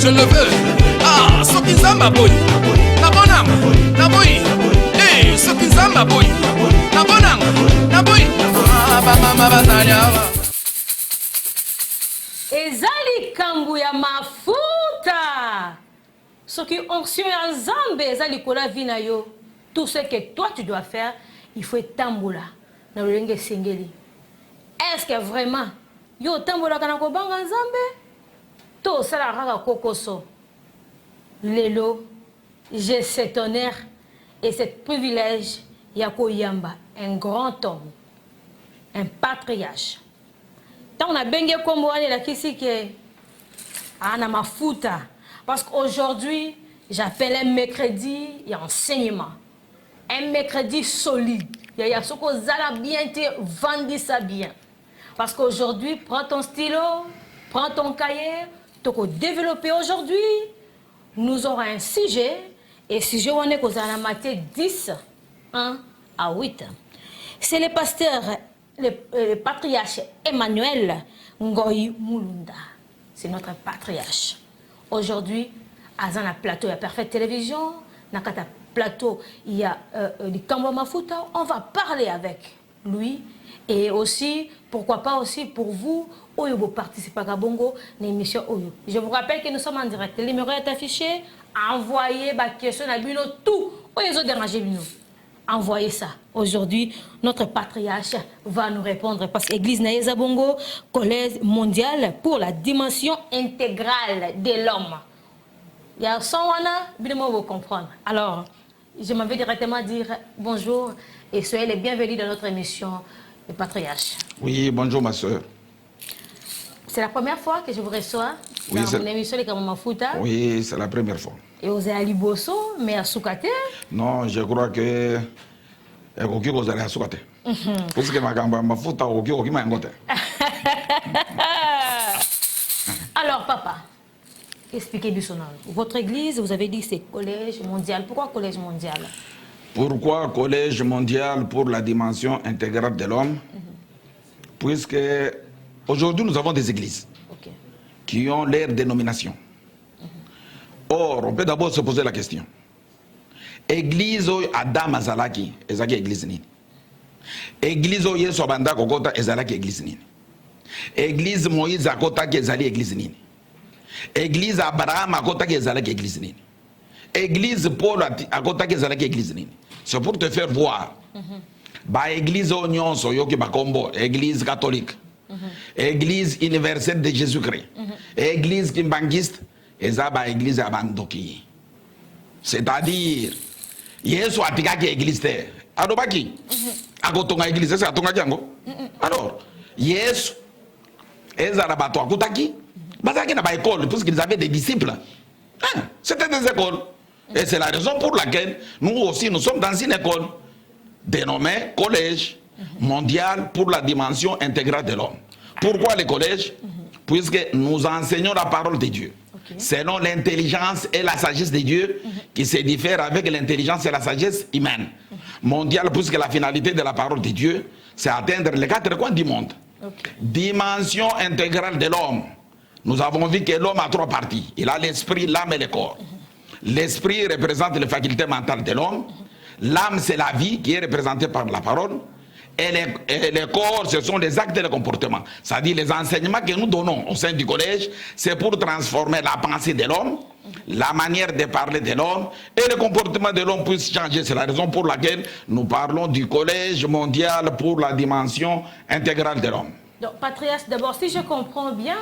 je le veux. Ah, soki nzamba boy. Nabonam, naboy. Eh, soki nzamba boy. Nabonam, naboy. Ah, mama bazanya. Ezali kambu ya mafuta. Soki onction ya nzambe ezali kola vina yo. Tout ce que toi tu dois faire, il faut tambola. Na lolenge sengeli. Est-ce que vraiment yo tambola kana ko banga nzambe? To sala raka kokoso. Lelo, j'ai cet honneur et ce privilège Yako Yamba, un grand homme, un patriarche. Tant on a bengue comme on est là qui c'est que ana mafuta parce qu'aujourd'hui j'appelle un mercredi il y a enseignement. Un mercredi solide. Il y a ce qu'on a bien te vendu ça bien. Parce qu'aujourd'hui, prends ton stylo, prends ton cahier, tu peux développer aujourd'hui. Nous aurons un sujet, et sujet on est qu'on a maté 10, 1 à 8. C'est le pasteur, le patriarche Emmanuel Ngoyi Mulunda. C'est notre patriarche. Aujourd'hui, à un plateau, il y a Parfaite Télévision, dans un plateau, il y a du Kambo Mafuta. On va parler avec lui. Et aussi, pourquoi pas aussi pour vous, vous participez à Bongo, l'émission Oyo. Je vous rappelle que nous sommes en direct. Le numéro est affiché. Envoyez vos questions à Bino, tout. Vous dérangez Bino. Envoyez ça. Aujourd'hui, notre patriarche va nous répondre parce que l'Église Naïza Bongo, collège mondial pour la dimension intégrale de l'homme. Il y a son wana, Bino vous comprendre. Alors, je m'en vais directement dire bonjour et soyez les bienvenus dans notre émission. Le patriarche. Oui, bonjour ma soeur. C'est la première fois que je vous reçois dans mon émission Les Kambo Mafuta. Oui, c'est la première fois. Et vous êtes à Liboso, mais à Soukate? Non, je crois que vous allez à Soukate. Parce que ma Kambo Mafuta, vous m'a ngote. Alors papa, expliquez-nous son nom. Votre église, vous avez dit c'est collège mondial. Pourquoi collège mondial? Pourquoi collège mondial pour la dimension intégrale de l'homme? Puisque aujourd'hui nous avons des églises qui ont leur dénomination. Or, on peut d'abord se poser la question. Église Adam Azalaki, ezaki église nini? Église Yesu Abanda Kokota, ezalaki église nini? Église Moïse Akota ki ezali église nini? Église Abraham Akota ki ezalaki église nini? Église Paul Akota ki ezalaki église nini? C'est pour te faire voir. Ba église Oignon Soyoki Bakombo, église catholique, église universelle de Jésus-Christ, église kimbangiste, et ça ba église Abandoki. C'est-à-dire, Yesu atikaki église terre. Adobaki. Agotonga église, c'est atonga jango. Alors, Yesu, ezara bato akutaki, bazaki na ba école, parce qu'ils avaient des disciples. C'était des écoles. Et c'est la raison pour laquelle nous aussi, nous sommes dans une école dénommée Collège mondial pour la dimension intégrale de l'homme. Pourquoi le collège? Puisque nous enseignons la parole de Dieu. Selon l'intelligence et la sagesse de Dieu qui se diffèrent avec l'intelligence et la sagesse humaine. Mondial, puisque la finalité de la parole de Dieu, c'est atteindre les quatre coins du monde. Dimension intégrale de l'homme. Nous avons vu que l'homme a trois parties. Il a l'esprit, l'âme et le corps. L'esprit représente les facultés mentales de l'homme. L'âme, c'est la vie qui est représentée par la parole. Et le corps, ce sont les actes et les comportements. C'est-à-dire les enseignements que nous donnons au sein du collège, c'est pour transformer la pensée de l'homme, la manière de parler de l'homme, et le comportement de l'homme puisse changer. C'est la raison pour laquelle nous parlons du collège mondial pour la dimension intégrale de l'homme. Donc, patriarche, d'abord, si je comprends bien,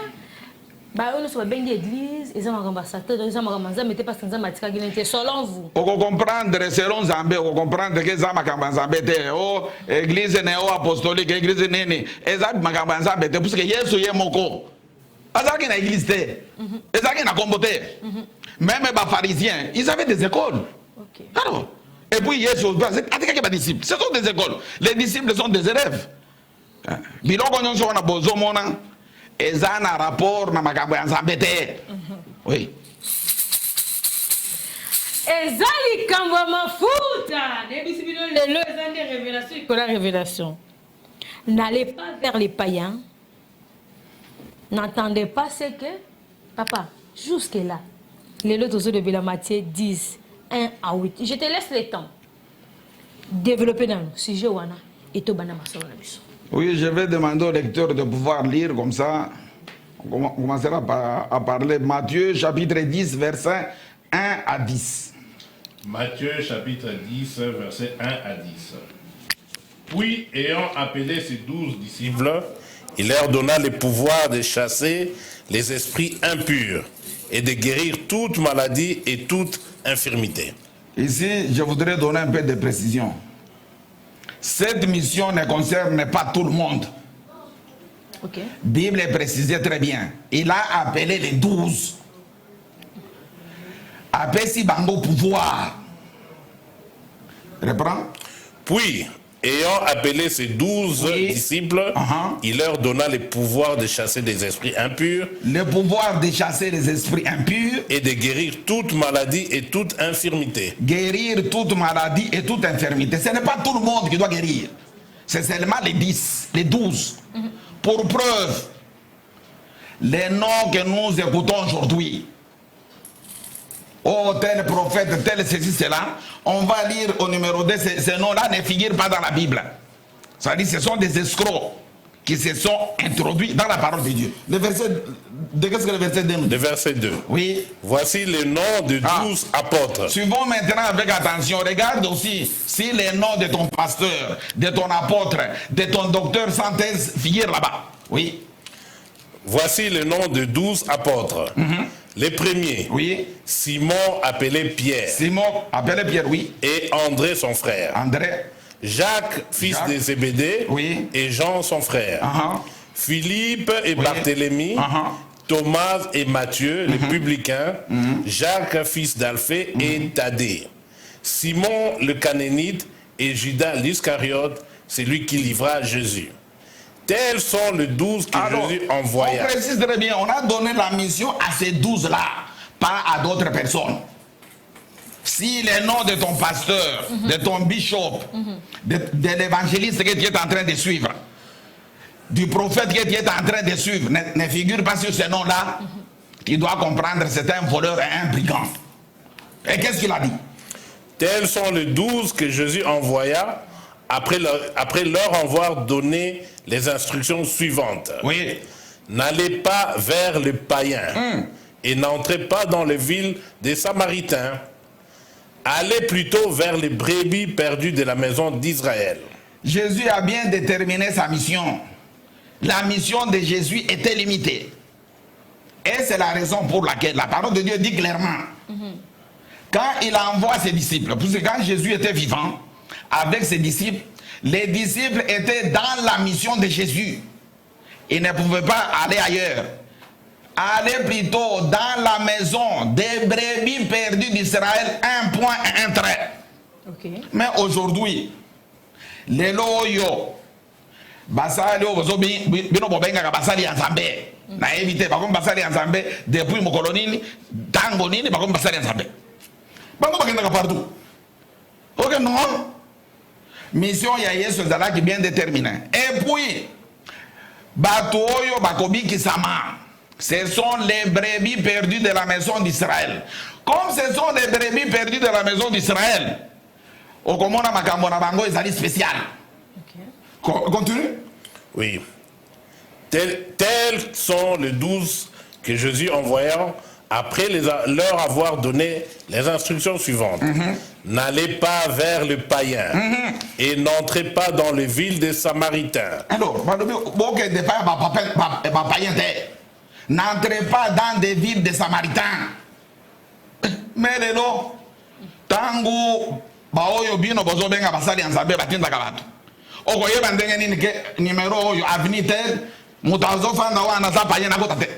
nous sommes bien l'église, ils ont un ambassadeur, ils ont un ambassadeur, mais pas selon vous. On peut comprendre, selon Zambé, on peut comprendre que Zambé, oh, église néo-apostolique, église néné, et Zambé, parce que Yesu est mon corps. Azaki na église, Azaki na comboté. Même les pharisiens, ils avaient des écoles. Alors, et puis Yesu, ce sont des écoles. Les disciples sont des élèves. Biloko nyonso wana bozomona. Et ça a un rapport na makambo ya Nzambe te. Oui. Ezali Kambo Mafuta. Les révélations, la révélation. N'allez pas vers les païens. N'entendez pas ce que papa. Jusque-là, les autres de la Matthieu 10, 1 à 8. Je te laisse le temps. Développer dans le sujet. Oui, je vais demander au lecteur de pouvoir lire comme ça. On commencera à parler Matthieu chapitre 10, verset 1 à 10. Matthieu chapitre 10, verset 1 à 10. Puis, ayant appelé ses 12 disciples, il leur donna le pouvoir de chasser les esprits impurs et de guérir toute maladie et toute infirmité. Ici, je voudrais donner un peu de précision. Cette mission ne concerne pas tout le monde. Okay. Bible est précisée très bien. Il a appelé les 12. Appelé si bango pouvoir. Reprends. Puis, ayant appelé ses 12 disciples, il leur donna le pouvoir de chasser des esprits impurs. Le pouvoir de chasser les esprits impurs. Et de guérir toute maladie et toute infirmité. Guérir toute maladie et toute infirmité. Ce n'est pas tout le monde qui doit guérir. C'est seulement les 10, les 12. Pour preuve, les noms que nous écoutons aujourd'hui. Oh, tel prophète, tel ceci, cela. On va lire au numéro 2, ces noms-là ne figurent pas dans la Bible. Ça dit, ce sont des escrocs qui se sont introduits dans la parole de Dieu. Le verset, qu'est-ce que le verset 2 nous dit? Le verset 2. Oui. Voici les noms de 12 apôtres. Suivons maintenant avec attention. Regarde aussi si les noms de ton pasteur, de ton apôtre, de ton docteur sans thèse figurent là-bas. Oui. Voici le nom de 12 apôtres. Les premiers, oui. Simon appelé Pierre. Simon appelé Pierre, oui. Et André son frère. André. Jacques, fils de Zébédée, oui. Et Jean son frère. Philippe et Barthélemy. Thomas et Matthieu, les publicains. Jacques, fils d'Alphée, et Thaddée. Simon le Canénite et Judas l'Iscariote, c'est lui qui livra Jésus. Tels sont les 12 que Jésus envoya. On précise très bien, on a donné la mission à ces 12-là, pas à d'autres personnes. Si les noms de ton pasteur, de ton bishop, de l'évangéliste que tu es en train de suivre, du prophète que tu es en train de suivre, ne figure pas sur ces noms-là, tu dois comprendre c'est un voleur et un brigand. Et qu'est-ce qu'il a dit? Tels sont les 12 que Jésus envoya après leur avoir donné les instructions suivantes. Oui. N'allez pas vers les païens et n'entrez pas dans les villes des Samaritains. Allez plutôt vers les brebis perdues de la maison d'Israël. Jésus a bien déterminé sa mission. La mission de Jésus était limitée. Et c'est la raison pour laquelle la parole de Dieu dit clairement, quand il envoie ses disciples, parce que quand Jésus était vivant, avec ses disciples, les disciples étaient dans la mission de Jésus. Ils ne pouvaient pas aller ailleurs. Allez plutôt dans la maison des brebis perdues d'Israël, un point et un trait. Mais aujourd'hui, les loyo, basali obozobi bino bobenga basali ensemble. Na éviter par contre basali ensemble depuis mon colonine, tango nini par contre basali ensemble. Bango bakenda partout. OK non? Mission ya Yesu ezalaki bien déterminée. Et puis bato oyo bakobiki sama. Ce sont les brebis perdues de la maison d'Israël. Comme ce sont les brebis perdues de la maison d'Israël, okomona makambo na bango ezali spécial. Continue. Oui. Tels sont les 12 que Jésus envoya après leur avoir donné les instructions suivantes. N'allez pas vers le païen et n'entrez pas dans les villes des Samaritains. Alors, n'entrez pas dans des villes des Samaritains. Mais les lots, tangu baoyo bino bozo benga basali anzabe batinda kabatu. Okoye bandenge nini ke numéro oyo avenue mutazo fanda wana za païen na kotate.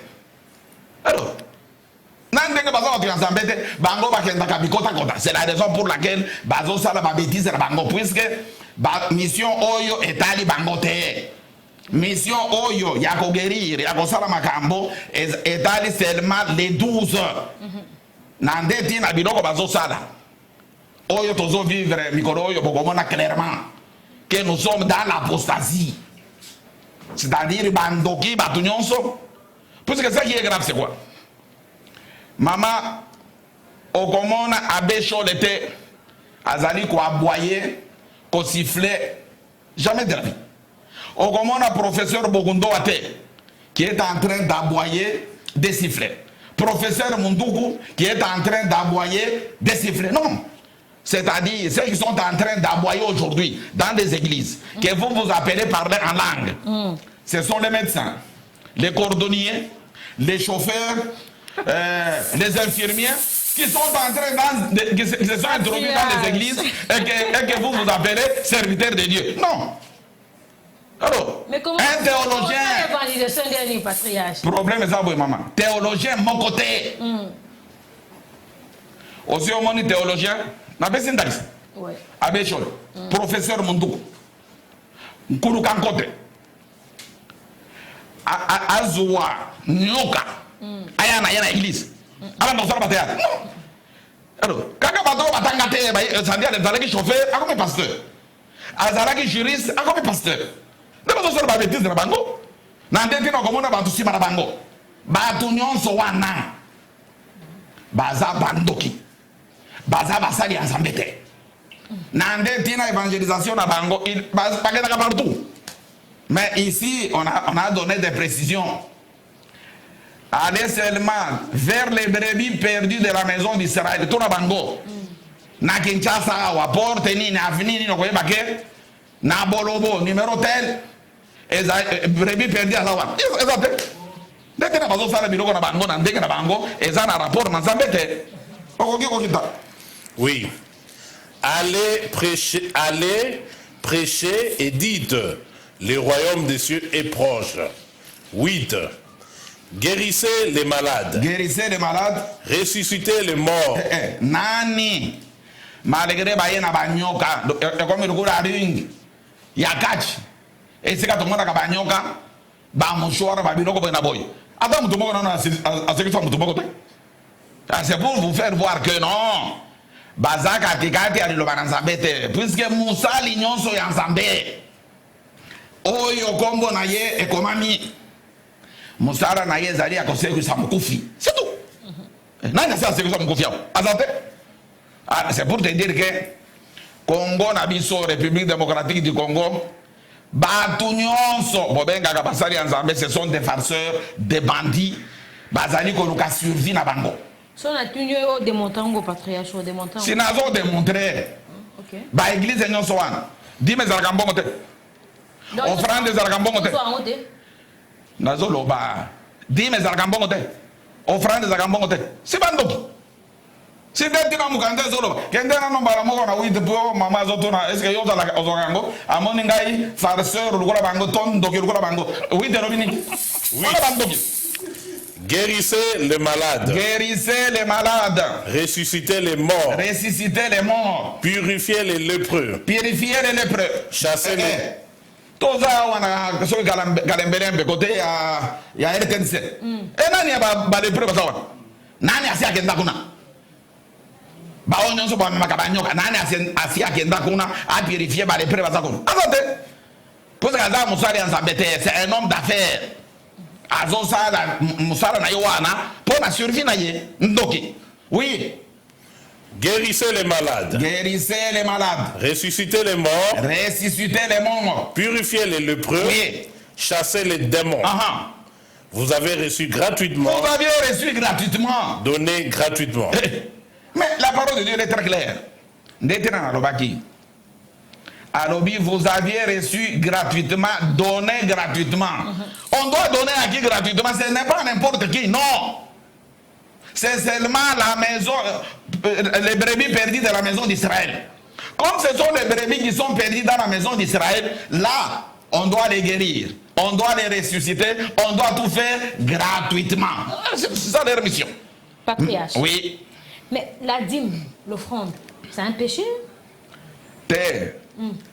Alors, nandenge bazo batu anzabe te bango bakenda kabikota kota. C'est la raison pour laquelle bazo sala ba bêtise na bango puisque ba mission oyo etali bango te. Mission oyo ya koguérir ya kosala makambo etali seulement les 12 nandeti na biloko bazosala oyo tozo vivre mikolo oyo bokomona clairement que nous sommes dans l'apostasie, c'est-à-dire bandoki batu nyonso. Puisque ça qui est grave c'est quoi? Maman, au comment abbé Cholete, Azali ko aboyer, ko siffler, jamais de la vie. Au comment professeur Bogundo Ate, qui est en train d'aboyer, de siffler. Professeur Mundoukou, qui est en train d'aboyer, de siffler. Non. C'est-à-dire, ceux qui sont en train d'aboyer aujourd'hui dans des églises, que vous vous appelez parler en langue, ce sont les médecins, les cordonniers, les chauffeurs, les infirmiers, qui sont en train qui se sont introduits dans les églises et que vous vous appelez serviteurs de Dieu. Non. Alors, mais comment un théologien. Problème est ça, oui, maman. Théologien, mon côté. Aussi, au monde théologien, n'a pas de Abbé Chol, professeur Mondou, Nkulu Kankote, Azoua, Nyoka, Ayana église. Alors, nous sommes théâtre. Non. Alors, quand on va battre, ça dit à des chauffeurs, à comme pasteur. Azalaki juriste, à comme pasteur. Nous sommes pas bêtises de la bango. Nandeti no komona bantu sima na bango. Batu nyonso wana. Baza bandoki. Baza basali ensemble te. Nandeti na évangélisation na bango, il bagenda partout. Mais ici, on a donné des précisions. Allez seulement vers les brebis perdues de la maison d'Israël. Tout na bango. Na Kinshasa, wa porte ni na avenue ni no koyeba ke. Na Bolobo numéro tel. Brebis perdu à la voie. Dès que nous avons fait le na bango, dès que nous avons un rapport, nous avons. Oui. Allez prêcher et dites, le royaume des cieux est proche. 8. Guérissez les malades. Guérissez les malades. Ressuscitez les morts. Nani. Malgré Bayena Banyoka, comme le goût à ring. Yakach. Et c'est quand on a Banyoka, Bamouchoir, Babinoko Benaboy. Adam Toumo, c'est pour vous faire voir que non. Bazaka Tikati a l'Obanazabete, puisque Moussa Lignon soit ensemble. Oyo Kombo Naye et Komami. Moussa Naye Zali a conseillé Samoufi. C'est tout. Nana c'est Samoufi. C'est pour te dire que Congo Nabiso, République démocratique du Congo, Batunyonso, Bobenga Kabasari Nzambe, ce sont des farceurs, des bandits, Bazali Koluka survie na bango. Si on a tenu au démontant au patriarche, au démontant. Si nous avons démontré, bah église et non soin, dis mes argambons moté. Offrande des argambons moté. Nazolo bah, dis mes argambons moté. Offrande des argambons moté. C'est bando. Si dès que nous cantons solo, quand on a un na oui de pour maman zotona, est-ce que yo dans la ozorango, à mon ngai farceur le gola bango ton donc le gola bango. Oui de robini. Oui. Guérissez les malades. Guérissez les malades. Ressuscitez les morts. Ressuscitez les morts. Purifiez les lépreux. Purifiez les lépreux. Chassez les. Tout ça, on a sur Galembelembe côté ya RTNC. Et nani ba lépreux ça. Nani asia kenda kuna. Ba onyo so ba makabanyoka nani asia kenda kuna a purifier ba lépreux ça kuna. Attendez. Pour ça ça Moussari Nzambete, c'est un homme d'affaires. Azosala Moussara na yowana pour la survie na ye ndoki. Oui. Guérissez les malades. Guérissez les malades. Ressuscitez les morts. Ressuscitez les morts. Purifiez les lépreux. Oui. Chassez les démons. Vous avez reçu gratuitement. Vous avez reçu gratuitement. Donné gratuitement. Mais la parole de Dieu est très claire. Alobi, vous aviez reçu gratuitement, donné gratuitement. On doit donner à qui gratuitement? Ce n'est pas n'importe qui, non. C'est seulement la maison, les brebis perdues de la maison d'Israël. Comme ce sont les brebis qui sont perdues dans la maison d'Israël, là, on doit les guérir, on doit les ressusciter, on doit tout faire gratuitement. C'est ça leur mission. Patriarche. Oui. Mais la dîme, l'offrande, c'est un péché? Terre.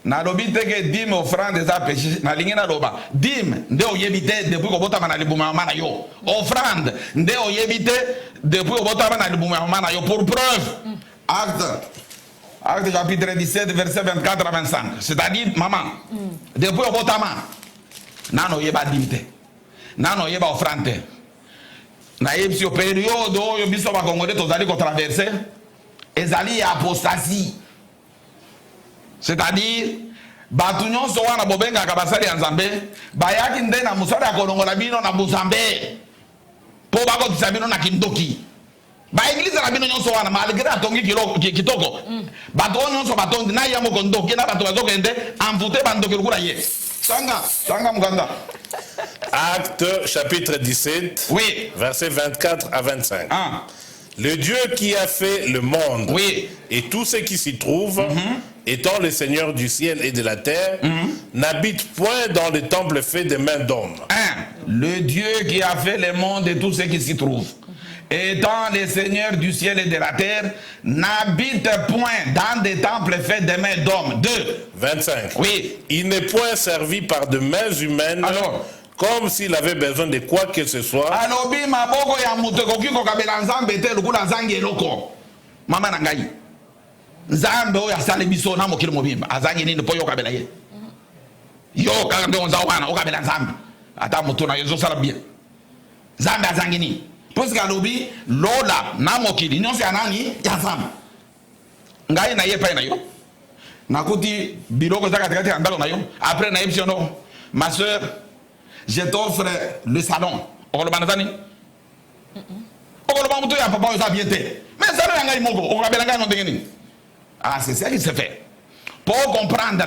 Nalobi teke dîme offrande des péché. Na lingi na loba. Dîme nde oyebite depuis ko bota na libuma mana yo. Offrande nde oyebite depuis ko bota na libuma mana yo pour preuve. Acte chapitre 17 verset 24 à 25. C'est-à-dire maman. Depuis ko bota ma. Nano yeba dîme te. Nano yeba offrande. nayebi période oyo biso ba Congolais tozali ko traverser ezali apostasie, c'est-à-dire batu nyonso wana bobengaka basali ya Nzambe bayaki nde na musala ya kolongola bino na Buzambe po bakotisa bino na kindoki ba église na bino nyonso wana malgré atongi kitoko bato nyonso batongi na yamo kondoki na bato bazokende envoûter bandoki lukula ye sanga muganda. Acte chapitre 17, oui, versets 24 à 25. Ah. Le Dieu qui a fait le monde, oui, et tout ce qui s'y trouve, étant le Seigneur du ciel et de la terre, n'habite point dans le temple fait de mains d'hommes. Le Dieu qui a fait le monde et tout ce qui s'y trouve, étant le Seigneur du ciel et de la terre, n'habite point dans des temples faits de mains d'hommes. 2. 25. Oui. Il n'est point servi par de mains humaines. Alors, comme s'il avait besoin de quoi que ce soit. Alobi maboko ya mutu kokiko kabela Nzambe te lukula zangi eloko. Mama na ngai. Nzambe oyo asali biso na mokili mobimba. Azangi nini po yo kabela ye. Yo kaka ndo nza wana okabela Nzambe. Ata mutu na yezo sala bien. Nzambe azangi nini? Parce que alobi lola na mokili nyonso ya nani ya Nzambe. Ngai na ye pa na yo. Nakuti biloko za katikati ya ndalo na yo. Après na yebisi no. Ma sœur, je t'offre le salon. Okolobanazani? Okolobamuto ya papa oza bien te. Mais salon ya ngai moko, okabela ngai no ndengeni. Ah, c'est ça qui se fait. Pour comprendre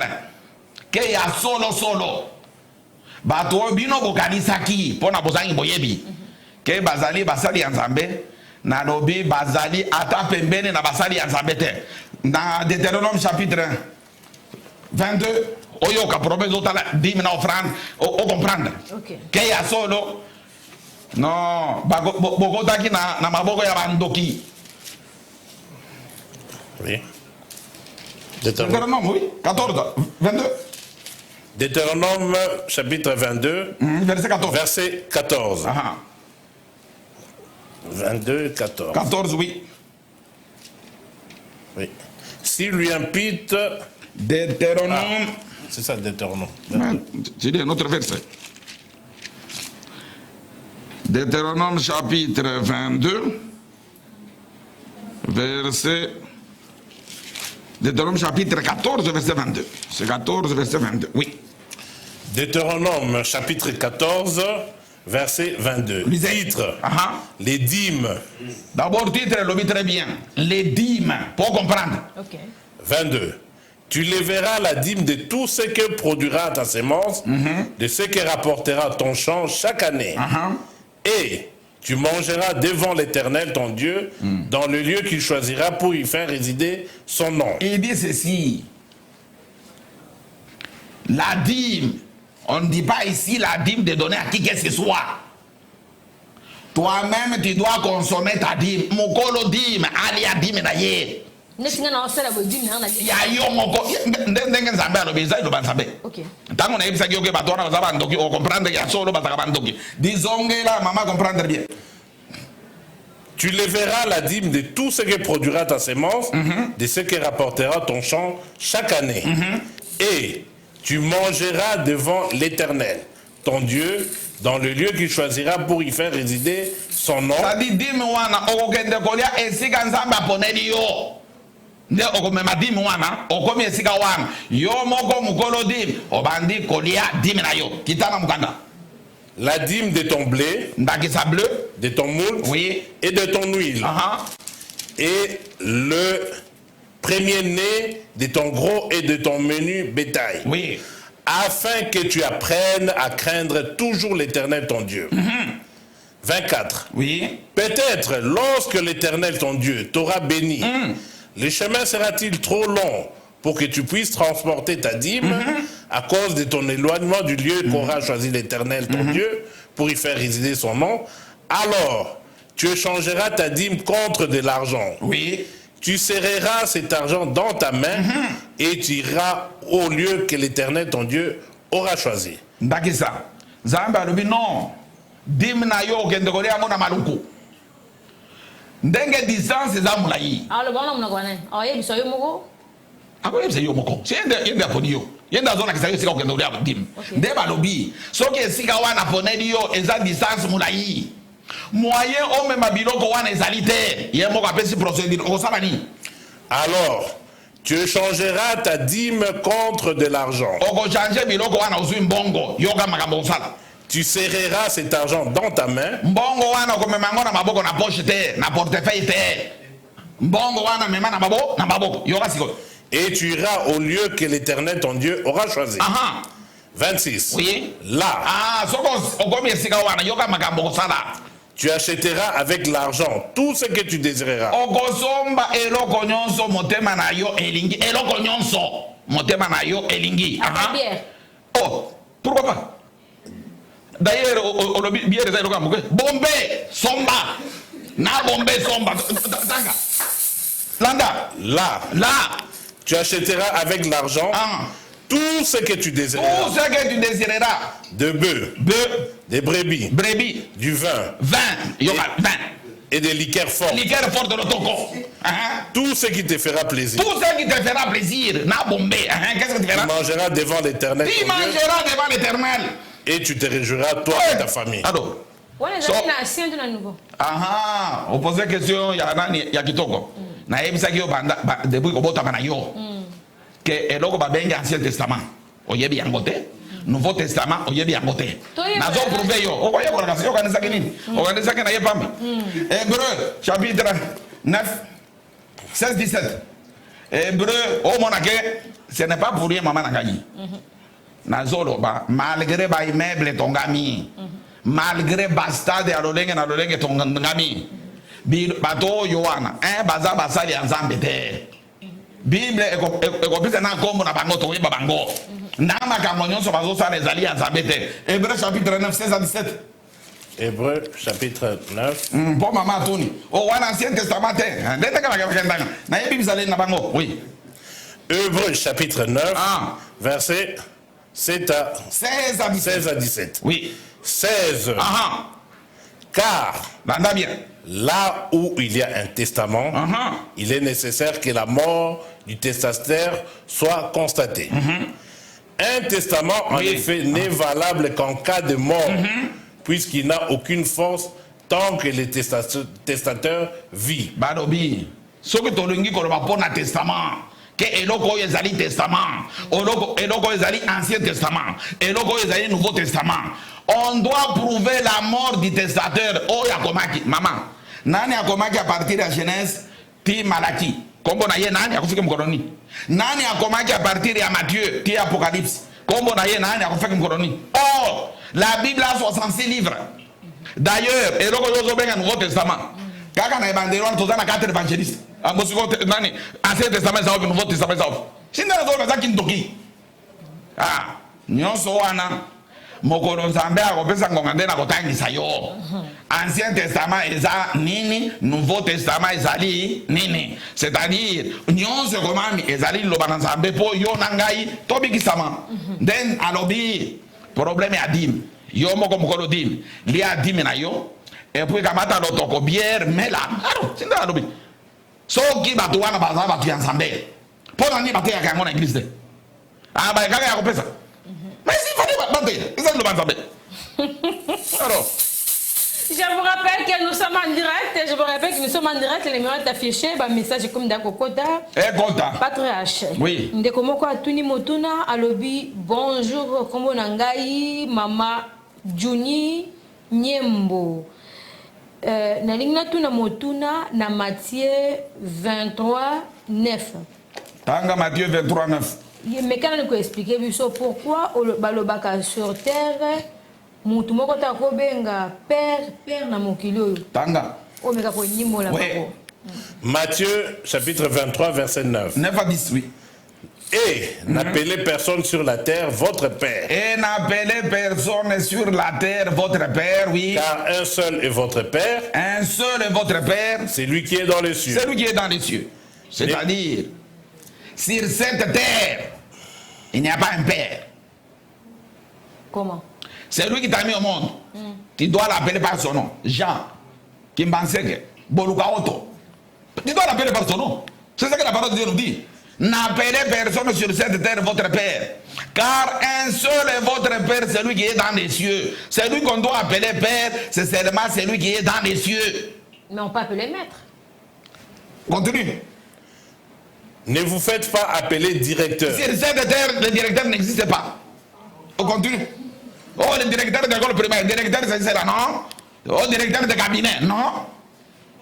que ya solo bato bino bokanisaki pona bozangi boyebi ke bazali basali ya Nzambe na lobi bazali ata pembeni na basali ya Nzambe te. Dans Deutéronome chapitre 22 oyo ka promesse otala dîme na offrande o comprendre que ya solo non bokotaki na maboko ya bandoki. Oui. Deutéronome, oui, 14, 22. Deutéronome chapitre 22, verset 14. Verset 14. Ah. 22, 14. 14, oui. Oui. S'il lui impute... Deutéronome... C'est ça, Deutéronome. Tu dis un autre verset. Deutéronome chapitre 22, verset... Deutéronome chapitre 14, verset 22. C'est 14, verset 22, oui. Deutéronome chapitre 14, verset 22. Titre, les dîmes. D'abord, titre, le très bien. Les dîmes, pour comprendre. Ok. 22. Tu lèveras la dîme de tout ce que produira ta semence, de ce que rapportera ton champ chaque année. Et tu mangeras devant l'Éternel ton Dieu, dans le lieu qu'il choisira pour y faire résider son nom. Il dit ceci. La dîme, on ne dit pas ici la dîme de donner à qui que ce soit. Toi-même, tu dois consommer ta dîme. Mokolo dîme, alia dîme na ye. Ya yo moko ndenge Nzambe alobi eza ilo banzambe. OK. Tango na yebisa ki bato wana baza bandoki o comprendre ya solo bazaka bandoki. Disongela mama comprendre bien. Tu lèveras la dîme de tout ce que produira ta semence, de ce que rapportera ton champ chaque année. Et tu mangeras devant l'Éternel, ton Dieu, dans le lieu qu'il choisira pour y faire résider son nom. Ça-dit dîme wana okokende kolia esika Nzambe aponeli yo. Nde okomema dîme wana okomi esika wana yo moko mukolo dîme obandi kolia dîme na yo kitana mukanda. La dîme de ton blé, de ton moule, oui, et de ton huile, et le premier-né de ton gros et de ton menu bétail, oui, afin que tu apprennes à craindre toujours l'Éternel ton Dieu. 24. Oui. Peut-être lorsque l'Éternel ton Dieu t'aura béni, le chemin sera-t-il trop long pour que tu puisses transporter ta dîme à cause de ton éloignement du lieu qu'aura choisi l'Éternel ton Dieu pour y faire résider son nom. Alors, tu échangeras ta dîme contre de l'argent. Oui. Tu serreras cet argent dans ta main et tu iras au lieu que l'Éternel ton Dieu aura choisi. Ndakisa. Zamba alobi non. Dîme na yo kende kolia mona maluku. Ndenge distance za mulai. Alors bon on ngwana. Yebiso yo moko. Ako yebisa yo moko. Yende aponi yo. Yende azona kisayo sika okende kolia dîme. Nde balobi. Soki esika wana poneli yo eza distance mulai. moyen o même biloko wana ezali te. Ye moko apesi procédure okosala nini? Alors, tu échangeras ta dîme contre de l'argent. Okochange biloko wana ozwi mbongo, yoka makambo osala. Tu serreras cet argent dans ta main. Mbongo wana okomema ngo na maboko na poche te, na portefeuille te. Mbongo wana mema na maboko, yoka sikoyo. Et tu iras au lieu que l'Éternel ton Dieu aura choisi. 26. Oui. Là. Tu achèteras avec l'argent tout ce que tu désireras. Oh, pourquoi pas? D'ailleurs, Bombay, Somba. Na Bombay, Somba. Là. Tu achèteras avec l'argent tout ce que tu désireras. Tout ce que tu désireras. De bœufs. Des brebis. Du vin. Et des liqueurs fortes. De l'otoko. Tout ce qui te fera plaisir. Tout ce qui te fera plaisir. Na Bombay. Qu'est-ce que tu feras? Tu mangeras devant l'Éternel. Tu mangeras devant l'Éternel. Et tu te réjouiras, toi et ta famille. Alors. On pose la question, il y a kitoko. Na ebisaki yo banda depuis ko bota bana yo. Que eloko ba benga Ancien Testament. Oyebi yango te. Nouveau Testament oyebi yango te. Nazo prouver yo. O koye ko na yo kanisa kinini. O kanisa kana ye pamba. Hébreu chapitre 9 16 17. Hébreu o monake ce n'est pas pour rien maman nangani. Nazo loba malgré ba immeuble tongami. Malgré bastade ya lolenge na lolenge tongami. Bato yoana baza basali ya nzambe te. Bible ekopesa na kombo na bango to yeba bango. Na makambo nyonso bazo sala ezali ya nzambe te. Hébreu chapitre 9 16 à 17. Hébreu chapitre 9. Bon maman Tony. O wana Ancien Testament te. Ndete kana kana na yebi bizali na bango. Oui. Hébreu chapitre 9 verset 16 à 17. Oui. 16. Car là où il y a un testament, il est nécessaire que la mort du testateur soit constatée. Un testament, en effet, n'est valable qu'en cas de mort, puisqu'il n'a aucune force tant que le testateur vit. Badobi, ce que tu as dit pour le testament, que eloko ezali testament, eloko ezali Ancien Testament, eloko ezali Nouveau Testament. On doit prouver la mort du testateur. Oh yakomaki, maman. Nani yakomaki à partir de la Genèse, ti Malaki. Kombo na ye nani yakufika mkononi. Nani yakomaki à partir de Matthieu, ti Apocalypse. Kombo na ye nani yakufika mkononi. Oh, la Bible a 66 livres. D'ailleurs, eloko yozo benga Nouveau Testament. Kaka na evangelon tozana 4 évangélistes. Ambosiko nani Ancien Testament ça Nouveau Testament ça. Shinda zo bazaki ndoki. Nyonso wana mokolo nzambe akopesa ngonga nde nakotangisa yo. Ancien Testament eza nini, Nouveau Testament ezali nini. C'est-à-dire nyonso komami ezali loba na nzambe po yo na ngai tobikisama. Then alobi problème ya dim. Yo moko mokolo dim. Li a dim na yo. Et puis kamata lotoko bière mela. Sinda alobi. Soki batu wana baza batu ya nzambe. Po nani batu ya kango na église. Ba kaka ya kopesa. Mais si fallait alors. Je vous rappelle que nous sommes en direct. Je vous rappelle que nous sommes en direct. Les numéros est affiché. Message comme d'Akokota. Patriarche. Oui. Ndekomoko Atuni Motuna alobi bonjour kombo nangai mama Juni Nyembo. Nalingna tuna Motuna na Matthieu 23 9. Tanga Matthieu 23 9. Mais quand on expliquer pourquoi balobaka sur terre mutu moko ta ko benga père na mokili tanga o meka ko nyimbo la bako. Matthieu chapitre 23 verset 9. 9 à 10 oui. Et n'appelez personne sur la terre votre père. Et n'appelez personne sur la terre votre père, oui. Car un seul est votre père. Un seul est votre père. C'est lui qui est dans les cieux. C'est lui qui est dans les cieux. C'est-à-dire sur cette terre, il n'y a pas un père. Comment? C'est lui qui t'a mis au monde. Tu dois l'appeler par son nom. Jean, Kimbanseke, Bolukaoto. Tu dois l'appeler par son nom. C'est ça que la parole de Dieu nous dit. N'appelez personne sur cette terre votre Père. Car un seul est votre Père, celui qui est dans les cieux. Celui qu'on doit appeler Père, c'est seulement celui qui est dans les cieux. Mais on peut appeler Maître. Continue. Ne vous faites pas appeler directeur. Sur cette terre, le directeur n'existe pas. On continue. Oh, le directeur de l'école primaire, le directeur c'est là, non? Oh, directeur de cabinet, non?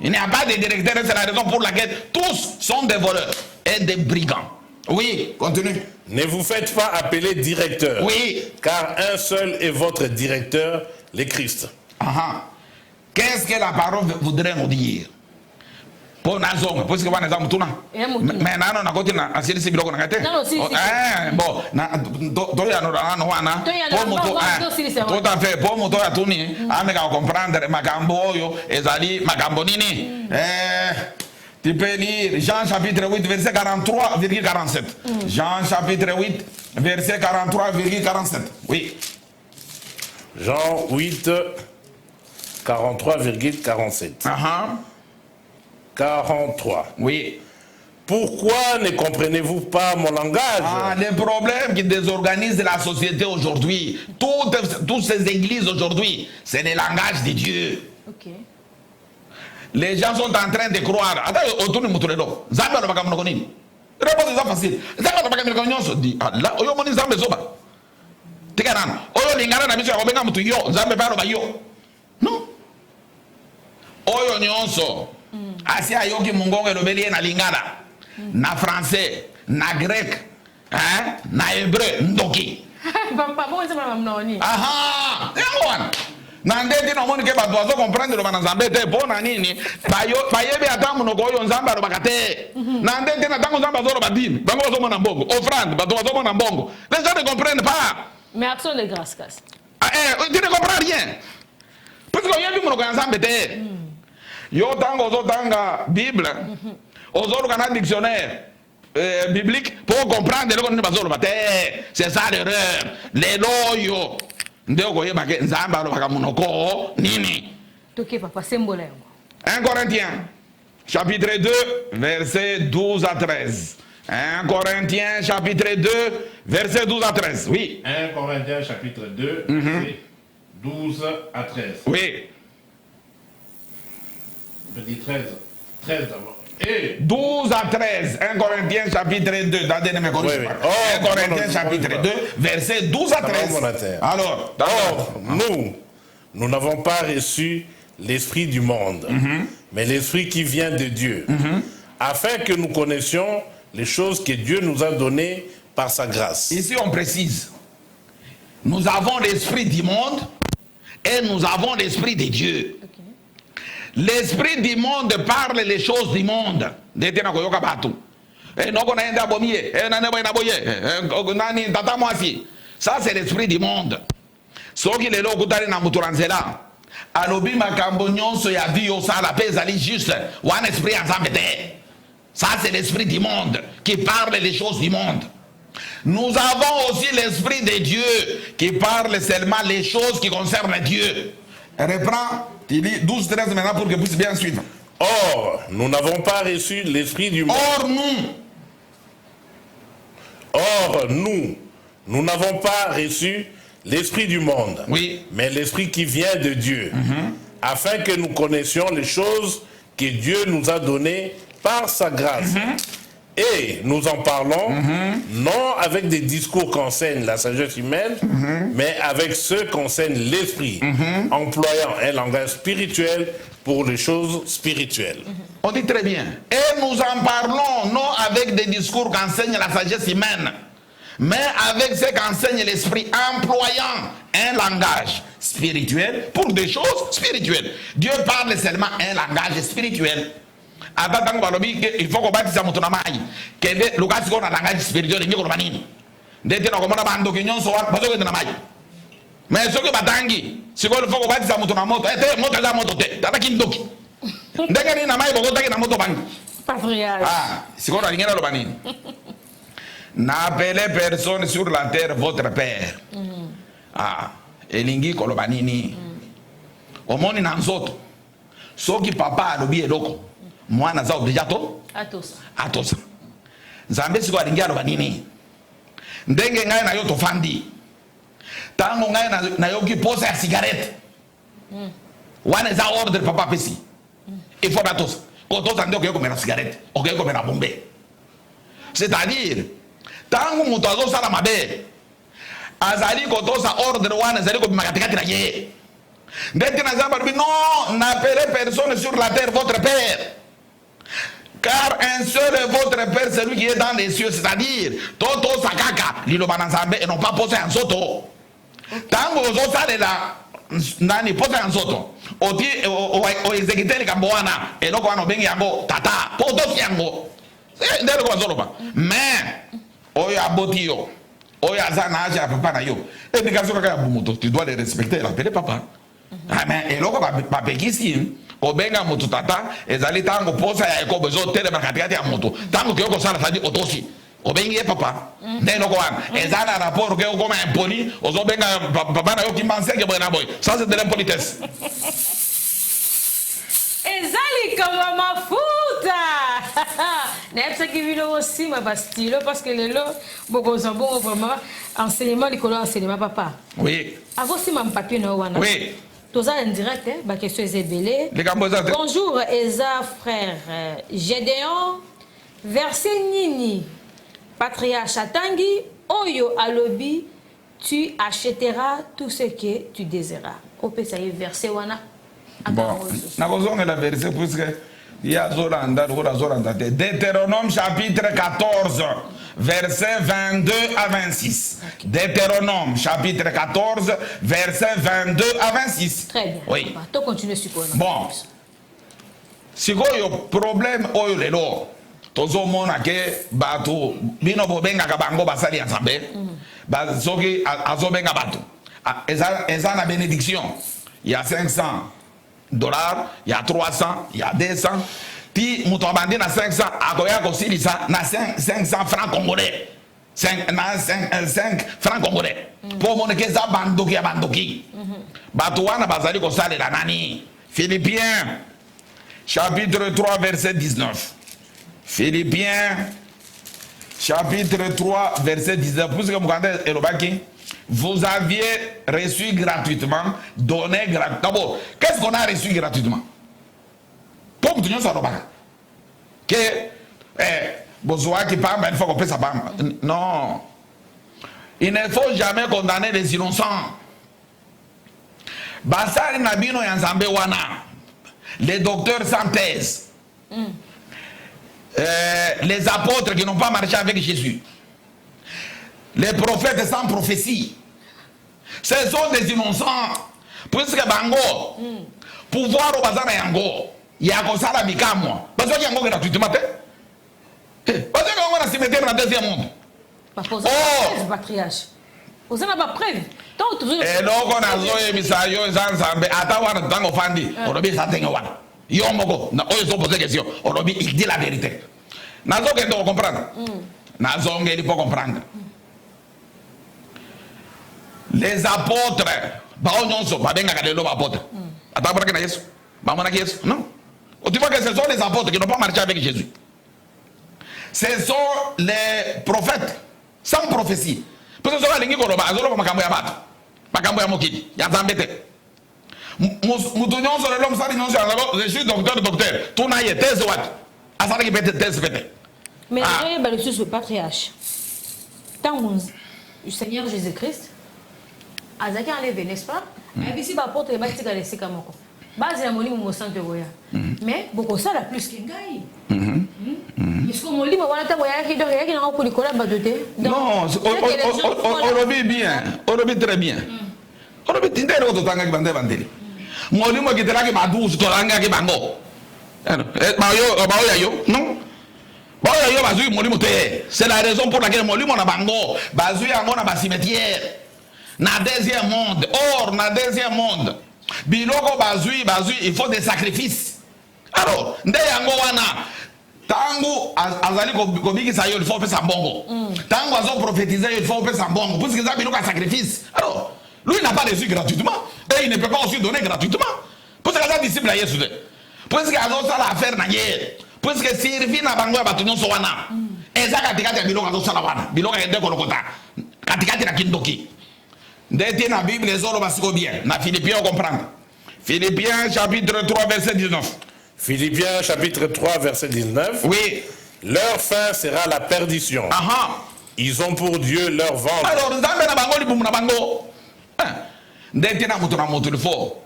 Il n'y a pas de directeur, c'est la raison pour laquelle tous sont des voleurs et des brigands. Oui, continue. Ne vous faites pas appeler directeur. Oui. Car un seul est votre directeur, le Christ. Qu'est-ce que la parole voudrait nous dire? Pour Nazong, parce que vous avez un peu mais non, on a continué à se dire que non, si. Bon, tout à fait, pour moto à tourner, à comprendre, Magambo, Ezali, Magambonini. Tu peux lire Jean chapitre 8, verset 43,47. Jean chapitre 8, verset 43,47. Oui. Jean 8, 43,47. 43. Oui. Pourquoi ne comprenez-vous pas mon langage? Les problèmes qui désorganisent la société aujourd'hui, toutes ces églises aujourd'hui, c'est le langage de Dieu. Ok. Les gens sont en train de croire. Attends, autour de Moutoulelo. Zamba ne va pas me reconnaître. Réponse est facile. Zamba ne va pas me reconnaître. Dit Allah, oyo moni Zamba zoba. Tikarana. Oyo lingana na biso ya kobenga mutu yo. Zamba pa lo ba yo. Non. Oyo nyonso. Asi ayoki mungongo elobeli na lingana. Na français, na grec, hein, na hébreu, ndoki. Papa, bon, c'est pas mamnoni. Aha, yangoan. Nandeti na moni ke bato azo comprendre lo banazambe te pona nini bayebi ata monoko oyo nzambe alobaka te. Nandeti na tango nzambe azoloba dini bango bazomona mbongo offrande bato bazomona mbongo. Les gens ne comprennent pas. Mais action de grâce, casse. Tu ne comprends rien. Parce que oyebi monoko ya nzambe te. Yo tango ozotanga Bible ozoluka na dictionnaire biblique pour comprendre eloko nini bazoloba te. C'est ça l'erreur. Lelo oyo nde okoyeba ke nzambe alobaka monoko nini. Toke papa symbole yango. 1 Corinthiens chapitre 2 verset 12 à 13. 1 Corinthiens chapitre 2 verset 12 à 13. Oui. 1 Corinthiens chapitre 2 verset 12 à 13. Oui. Je dis 13. 13 d'abord. Et 12 à 13, 1 Corinthiens chapitre 2, 1 Corinthiens chapitre 2, verset 12 à 13. Alors, nous n'avons pas reçu l'esprit du monde, mais l'esprit qui vient de Dieu, afin que nous connaissions les choses que Dieu nous a données par sa grâce. Ici on précise, nous avons l'esprit du monde et nous avons l'esprit de Dieu. L'esprit du monde parle les choses du monde. Ça c'est l'esprit du monde. Soki lelo kutali na muturanzela. Alobi makambo nyonso ya vie osala pe ezali juste. Wan esprit ensemble te. Ça c'est l'esprit du monde qui parle les choses du monde. Nous avons aussi l'esprit de Dieu qui parle seulement les choses qui concernent Dieu. Reprends, tu lis 12-13 maintenant pour que tu puisses bien suivre. Or, nous n'avons pas reçu l'esprit du monde. Or, nous n'avons pas reçu l'esprit du monde. Oui. Mais l'esprit qui vient de Dieu. Afin que nous connaissions les choses que Dieu nous a données par sa grâce. Et nous en parlons, non avec des discours qu'enseigne la sagesse humaine, mais avec ceux qu'enseigne l'esprit, employant un langage spirituel pour les choses spirituelles. On dit très bien. Et nous en parlons, non avec des discours qu'enseigne la sagesse humaine, mais avec ce qu'enseigne l'esprit, employant un langage spirituel pour des choses spirituelles. Dieu parle seulement un langage spirituel. Il faut qu'on bâtisse mon travail. Que le cas qu'on a langage spirituel, il y a un manine. D'être dans le bando qui n'ont pas besoin de la maille. Mais ce que batangi, c'est qu'il faut qu'on bâtisse mon travail. Et monte la moto, t'as pas qu'il doki. Dès qu'il y a une maille, on va la moto bang. Patriarche. Ah, c'est qu'on a rien à le banine. N'appelez personne sur la terre votre père. Ah, elingi kolobanini. Au monde in anzoto. So qui papa alobi eloko. Mwana za obdeja to atosa. nzambe siko alingi aloba nini ndenge ngai na yo tofandi tango ngai na yoki posa ya cigarette wana eza ordre papa apesi il faut natos kotosa nde okoki komela cigarette okoki komela bombe c'est-à-dire tango moto azosala mabe azali kotosa ordre wana ezali kobima katikati na ye ndenge na nzambe alobi non n'appelez personne sur la terre votre père. Car un seul est votre Père, celui qui est dans les cieux, c'est-à-dire, Toto Sakaka, Liloba Nzambe, et non pas posé en soto. Tango Zosa de la Nani posé en soto. Oti, o exécuté les Gamboana, et donc on a bien yango, tata, poto yango. C'est un déroulé Zoloba. Mais, Oya Botio, Oya Zanaja, papa na yo. Et puis, tu dois les respecter, l'appeler papa. Mais, et l'autre, pas péquissi. Obenga moto tata ezali tango posa ya ekobo zo tele bakati ya moto tango kyoko sala fadi otosi obengi papa ndeno ko wana ezana rapport ke ko ma impoli ozo benga papa na yo kimbanse ke bona boy ça c'est de l'impolitesse ezali kama mafuta n'est-ce qui vient aussi ma bastilo parce que le lo beaucoup bon vraiment enseignement l'école enseignement papa oui avant si mam papier no wana oui. Tous en direct, ma question est belée. Bonjour, Eza frère Gédéon, verset Nini, patriarche Atangi, Oyo Alobi, tu achèteras tout ce que tu désireras. Au Pessaï, verset Wana. Bon, n'a la verset puisque il y a Zolanda, Deutéronome chapitre 14. Verset 22 à 26. Okay. Deutéronome, chapitre 14, verset 22 à 26. Très bien. Oui. Tu continues sur quoi? Bon. Si vous avez un problème, vous avez tozo mona ke bato bino bobenga kabango basali ensemble bazoki azobenga bato eza na bénédiction il y a $500 il y a 300 il y a 200 ti muto abandi na 500 akoya kosilisa na 500 francs congolais 5 francs congolais pour mon ke za bandoki bato wana bazali kosalela nani Philippiens chapitre 3 verset 19 Philippiens chapitre 3 verset 19 puisque Moukande Elobaki vous aviez reçu gratuitement donné gratuitement. D'abord, qu'est-ce qu'on a reçu gratuitement? Pour que nous soyons que besoin qui parle, il faut qu'on paie sa bamba. Non. Il ne faut jamais condamner les innocents. Basari Nabino Yanzambe Wana, les docteurs sans thèse, les apôtres qui n'ont pas marché avec Jésus, les prophètes sans prophétie, ce sont des innocents. Puisque Bango, pouvoir au bazar Yango, il y a comme ça la Mikamo, parce qu'il y a un gratuitement. Parce qu'on a cimetière dans le deuxième monde. Oh, patriarche. Vous n'avez pas preuve. Et donc on a zoé misayo ensemble. Attends, on a offandi. On a bien ça tenir wana. Yomoko, na oyo so poser question. On a bien il dit la vérité. Nazo que tu comprendre. Nazo ngeli pour comprendre. Les apôtres, bah on nyonso, bah benga kadelo ba apôtres. Attends pour que na Yesu. Bah mona Yesu. Non. Tu vois que ce sont les apôtres qui n'ont pas marché avec Jésus. Ce sont les prophètes sans prophétie. Parce que les gens qui makambo ya bato, makambo ya mokili, ya zambete. Mutunyon sur l'homme ça dit je suis docteur. Tout n'a été thèse wat. Asala qui peut thèse peut-être. Mais j'ai ba le sous patriarche. Tant le Seigneur Jésus-Christ azaki enlevé, n'est-ce pas? Et ici ba porte ba tika laisser comme quoi. Base ya molimo mo santé roya. Mais beaucoup ça la plus que ngai. Est-ce que mon livre voilà ta voyage qui doit rien qui n'a pas pour Nicolas Badoté? Non, on le vit bien, on le vit très bien. On le vit tindé l'autre tanga qui bandé bandé. Mon livre qui était là qui m'a douce to langa qui bango. Baoyo non. Baoyo bazui mon livre c'est la raison pour laquelle mon livre na bango bazui yango na ba cimetière. Na deuxième monde, or na deuxième monde. Biloko bazui il faut des sacrifices. Alors, nde yango wana tangu azali kobikisa yo il faut faire ça bongo. Tangu azo prophétiser il faut faire ça bongo puisque ça biloko sacrifice. Alors, lui il n'a pas reçu gratuitement et il ne peut pas aussi donner gratuitement. Puisque ça disciple à Yesu. Puisque azo ça la affaire na hier. Puisque servir na bango ya bato nyonso wana. eza katikati ya biloko azosala wana biloko ende kolokota katikati na kindoki ndeti na bible ezoloba siko bien na Philippiens comprendre Philippiens chapitre 3 verset 19 Philippiens chapitre 3 verset 19 oui leur fin sera la perdition ils ont pour Dieu leur ventre alors nzambe na bango libumu na bango ndeti na mutu na mutu lifo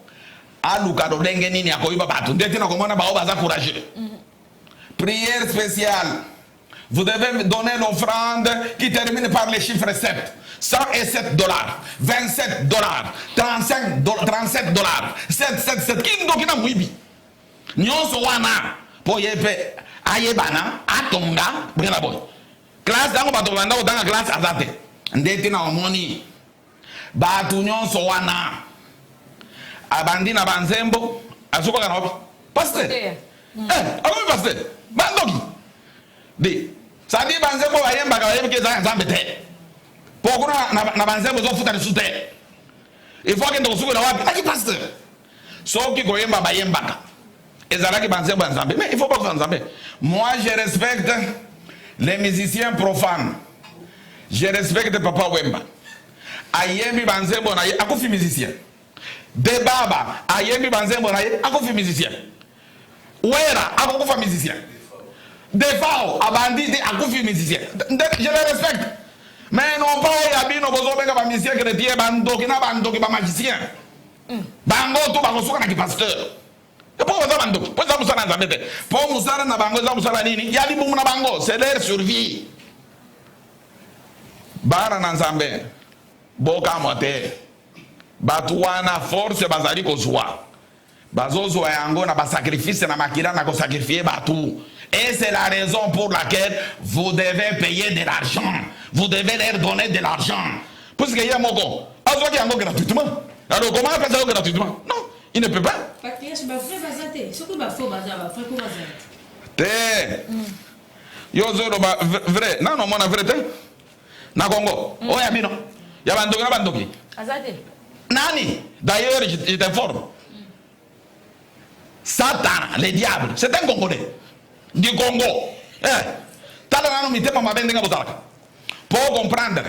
aluka do ndenge nini akoyiba bato ndeti na komona bao baza courageux prière spéciale. Vous devez me donner l'offrande qui termine par le chiffre 7. 107 $, 27 $, 35 37 $, 7. Kindo kina mwibi. Nyonso wana po yepe ayebana atonga brena boy. Classe dango bato banda otanga classe azate. Ndeti na omoni. Batu nyonso wana. Abandi na banzembo azuko kana wapi? Pasteur. Alo pasteur. Bandoki. Di sadi banzembo bayemba ka yebike za nzambe te. Pokuna na banzembo zo futa risute. Il faut que ndo suko na wapi? Aki pasteur. Soki koyemba bayemba ka. Ezalaki banzembo nzambe. Mais il faut pas que nzambe. Moi je respecte les musiciens profanes. Je respecte Papa Wemba. Ayembi banzembo na ye akufi musicien. De baba ayembi banzembo na ye akufi musicien. Wera akufa musicien. Defao abandidi akufi musicien. Je les respecte. Mais non pas yabino bozo benga ba musicien chrétien bandoki na bandoki ba magicien. Bango to bango soka na ki pasteur. Et pour ça bandoki, pour ça musala nzambe te. Pour musala na bango za musala nini? Yali bumu na bango, c'est leur survie. Bana na nzambe. Boka mote. Batuana force bazali kozwa. Bazozo yango na ba sacrifice na makira na ko sacrifier batu. Et c'est la raison pour laquelle vous devez payer de l'argent. Vous devez leur donner de l'argent. Parce qu'il y a mon go. Azoki yango gratuitement. Alors comment faire ça gratuitement? Non, il ne peut pas. Te. Yo zoro ba vrai. Non non mona vrai te. Na Congo. Oya bino. Ya bandoki na bandoki. Azate. Nani? D'ailleurs, je t'informe. Satan, le diable, c'est un Congolais. Du Congo. Pour comprendre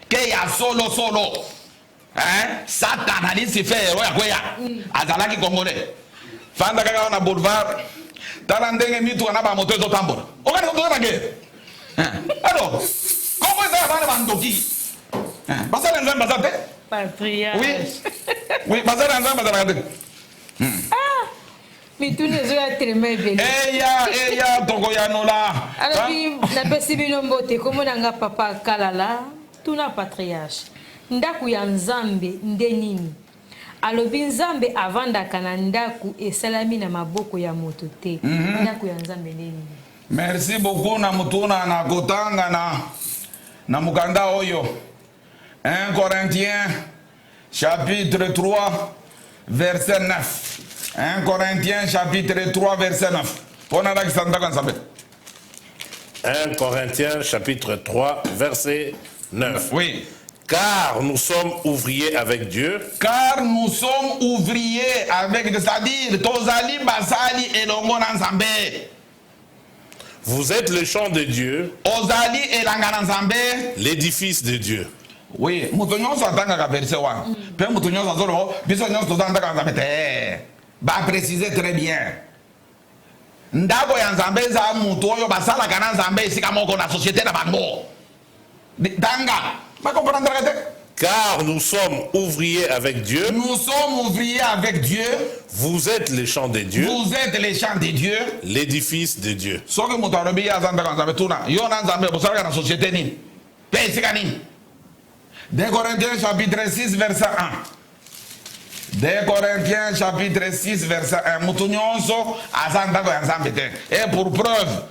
qu'il y a solo. Satan a dit c'est fait. Azalaki Congolais. Fanda kaka na boulevard. Talandenge mitu anaba moto zo tambora. Okani ko na guerre. Alors, comment ça va bandoki? Basala nzamba bazate? Patriarche. Oui, basala nzamba bazate. Mituni ezo ya treme bene. Eya toko ya nola. Alors na pesi bino mbote komona nga papa kalala tuna patriarche. Ndaku ya nzambe ndenini. Alobi nzambe avandaka na ndaku esalami na maboko ya moto te. Ndaku ya nzambe ndenini. Merci beaucoup na mutuna na kotanga na mukanda oyo. 1 Corinthiens chapitre 3 verset 9. 1 Corinthiens chapitre 3 verset 9. 1 Corinthiens chapitre 3 verset 9. Oui. Car nous sommes ouvriers avec Dieu. Car nous sommes ouvriers avec Dieu. C'est-à-dire, tozali basali elongo na nzambe. Vous êtes le champ de Dieu. Ozali elanga na nzambe. L'édifice de Dieu. Oui, mutonyo so atanga ka verset 1. Pe mutonyo so zolo, biso nyo so tanga ka nzambe te. Ba préciser très bien. Ndako ya nzambe za mutu oyo basala kana nzambe esika moko na société na bango. Danga, pas comprendre ka te? Car nous sommes ouvriers avec Dieu. Nous sommes ouvriers avec Dieu. Vous êtes les champs de Dieu. Vous êtes les champs de Dieu. L'édifice de Dieu. Soki mutu arobi ya zanda ka nzambe tuna. Yo na nzambe bosala na société ni. Pe esika ni. 2 Corinthiens chapitre 6 verset 1. 2 Corinthiens chapitre 6 verset 1. Mutunyonso azandako ya nzambe te. Et pour preuve,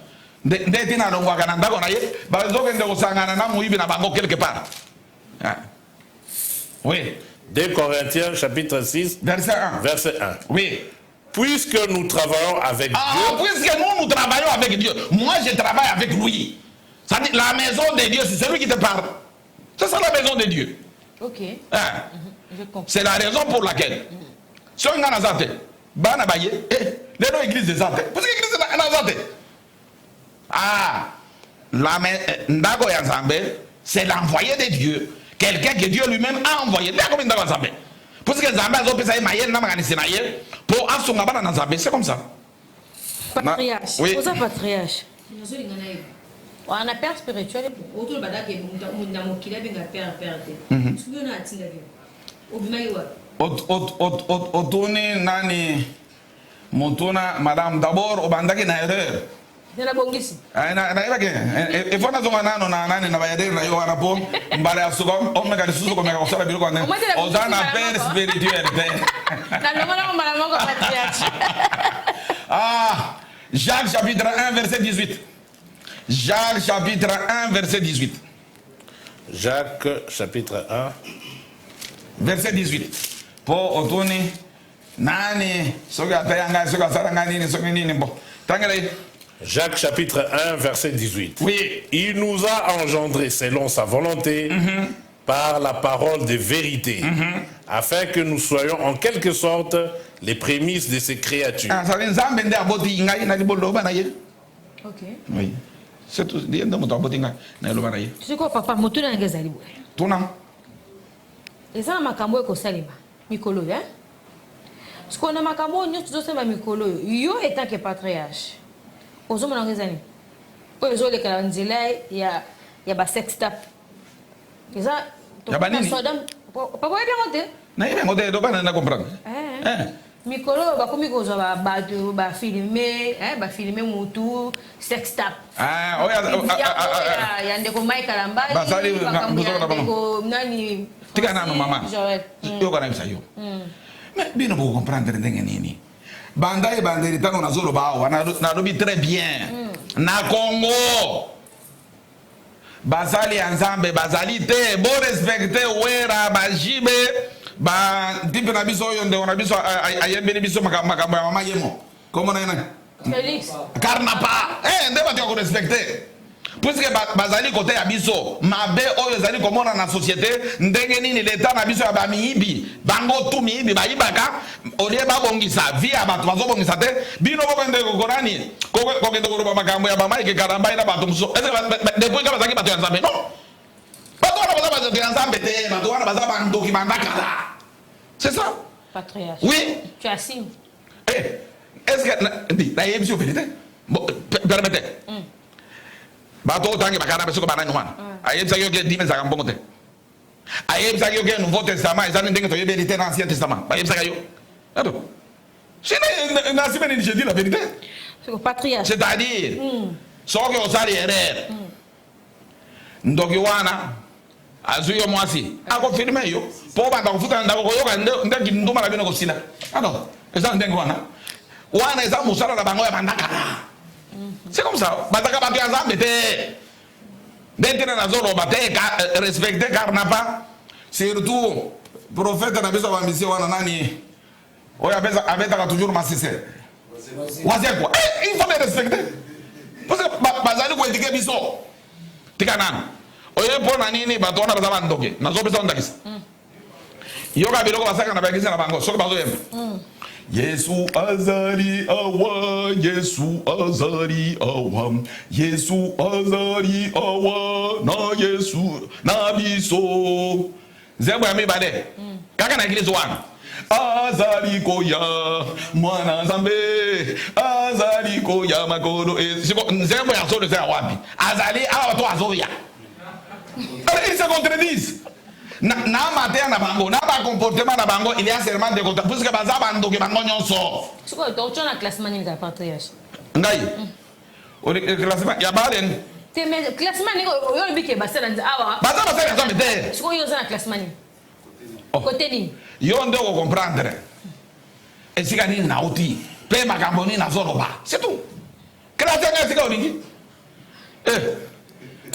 ndeti na longwaka na ndako na ye, bazokende kosangana na muibi na bango quelque part. Oui. 2 Corinthiens chapitre 6 verset 1. Verset 1. Oui. Puisque nous travaillons avec Dieu. Puisque nous travaillons avec Dieu. Moi je travaille avec lui. Ça dit la maison de Dieu, c'est celui qui te parle. C'est ça la maison de Dieu. Ok. Je comprends. C'est la raison pour laquelle. Si on a zate, bana baye, les deux églises de zate. Parce que l'église de zate. Ndago ya Nzambe, c'est l'envoyé de Dieu. Quelqu'un que Dieu lui-même a envoyé. Parce que Nzambe a fait ça, pour assumer na Nzambe, c'est comme ça. Patriarche. Oui. Vous êtes patriarche. On a père spirituel. Autour de la date, on a mon qu'il a bien père. Otoni nani Montona, madame, d'abord, au bandaki na erreur. C'est la bonne ici. Il faut que nano na nani na bayade na yo arapo mbale asuka o meka disusu ko meka ko sala biluko ne o dana père spirituel na no mala mala moko patriarche. Ah, Jacques chapitre 1 verset 18. Jacques chapitre 1 verset 18. Jacques chapitre 1 verset 18. Po otoni nani soka tayanga soka saranga nini soka nini bo. Tangale. Jacques chapitre 1 verset 18. Oui. Il nous a engendrés selon sa volonté par la parole de vérité, afin que nous soyons en quelque sorte les prémices de ces créatures. Ok. Oui. C'est tout. Tu sais quoi, papa, je suis allé tout non. Et ça, je suis allé Salima. Mikolo, hein? Ce qu'on a makambo, nous tous sommes Mikolo. Yo étant que patriarche. Aux hommes dans les années. Pour les autres, il y a ba sex tap. Et ça, papa, il bien monté. Non, il est monté, il ne comprendre. Mikolo, comme il va filmer, va filmer mon tour, sex tap. Ah, il y a des combats qui kalamba. Tika nano maman. Yo kana bisayo. Mais bien vous comprendre ndenge Bandai banderi tango na zolo bawa na lobi très bien. Na Congo. Bazali Nzambe bazali te bo respecter wera bajibe ba tipe na biso yo nde na biso ayembeli biso makambo ya mama yemo. Comment na Félix. Carnapa. Nde ba tu respecter. Puisque bazali côté ya biso mabe oyo zali komona na société ndenge nini l'état na biso ya ba miibi bango tu miibi bayibaka olie ba bongisa via ba bazo bongisa te bino boko ndeko korani ko kende ko ba makambo ya mama ke karamba ina ba tumso est-ce que depuis ka bazaki bato ya Nzambe non bato wana baza ya Nzambe te bato wana baza ba ndoki bandaka c'est ça Patriarche. Oui, tu assumes. Est-ce que na yebisi opérité permettez bato tangi bakana beso ko bana nywana ayebisa yo ke dime za kambongo te ayebisa yo ke nouveau testament ezali ndenge to yebeli na ancien testament ayebisa yo ato c'est na semaine je dis la vérité c'est patriarche c'est-à-dire soki osali erreur ndoki wana azuyo mwasi ako filme yo po banda kufuta ndako koyoka ndeki nduma la bino ko sila alors ezali ndenge wana eza musala na bango ya bandaka. C'est comme ça. Bataka batu ya Nzambe te. Dentena na zolo bate respecter Carnapa. Surtout prophète na biso ba mission wana nani. Oya beza abeta toujours masise. Waze quoi? Il faut les respecter. Parce que bazali ko indiquer biso. Tika nana. Oye pona nini batu wana bazaba ndoke. Na zo besa ndakisa. Yoka biloko basaka na bagisa na bango. Soko bazo yemba. Yesu azali awa, Yesu azali awa, Yesu azali awa, na Yesu na biso. Zembo ya mibale. Kaka na iglesia wana. Azali koya, mwana Nzambe, azali koya makolo. Zembo ya solo za wapi? Azali awa to azoya. Ils se contredisent. Na matin na bango na ba comportement na bango il y a seulement des contacts parce que baza bando ke bango nyonso c'est quoi donc tu as un classement ni ka patriarche ngai o classement ya balen te mais classement ni yo bike basala awa baza basala Nzambe te c'est quoi yo za classement ni côté ni yo ndo ko comprendre et sika ni na uti pe makambo ni na zoroba c'est tout classement ni sika olingi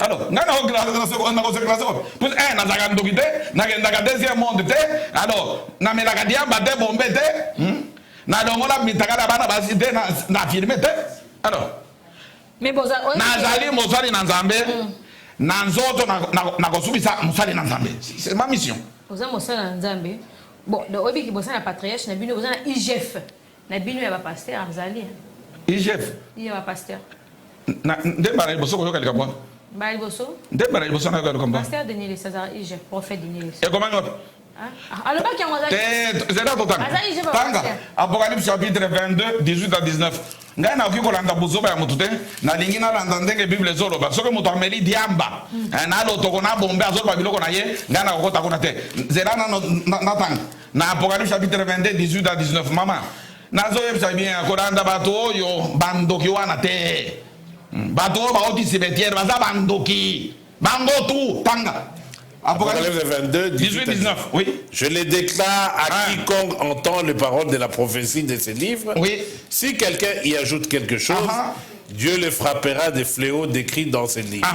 alors ngana ho classe pour na zaga ndokite na ngenda deuxième monde te alors na melaka dia bate bombe te na dongola mitaka bana basite na filmer te alors mais boza na zali mosali na Nzambe na nzoto na kosubisa mosali na Nzambe c'est ma mission boza mosali na Nzambe bon de obi ki boza na patriarche na bino boza na IGF na bino ya ba pasteur Nzali IGF ya ba pasteur Ndembara liboso ko yoka likambo. Ba liboso? Ndembara liboso na yoka likambo. Pasteur Denis le César Ige, prophète Denis le Et comment on alors pas qui c'est là total. Tanga Apocalypse chapitre 22 18 à 19. Ngai na okiko landa buzoba ya mutute na lingi na landa ndenge Bible zoloba soki mutu ameli diamba na lotoko na bombe azoloba biloko na ye ngai na kokota kuna te zela na tanga na Apocalypse chapitre 22 18 à 19 mama nazoyebisa bien kolanda bato oyo bandoki wana te bato oyo baoti cimetière baza bandoki bango tu tanga Apocalypse 22, 18, 19. Oui. Je les déclare à quiconque entend les paroles de la prophétie de ces livres. Oui. Si quelqu'un y ajoute quelque chose, Dieu le frappera des fléaux décrits dans ces livres.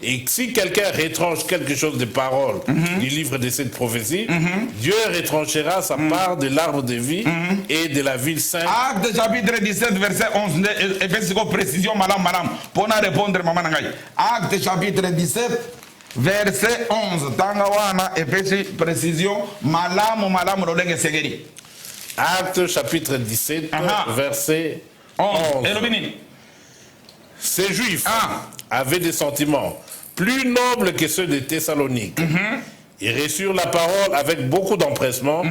Et si quelqu'un retranche quelque chose des paroles du livre de cette prophétie, Dieu retranchera sa part de l'arbre de vie et de la ville sainte. Acte chapitre 17, verset 11. Effectivement, précision, madame. Pour répondre, maman. Acte chapitre 17. Verset 11. Tangawana, Epesi, précision, malamu lolenge segeri. Acte chapitre 17, verset 11. Ces Juifs avaient des sentiments plus nobles que ceux de Thessalonique. Ils reçurent la parole avec beaucoup d'empressement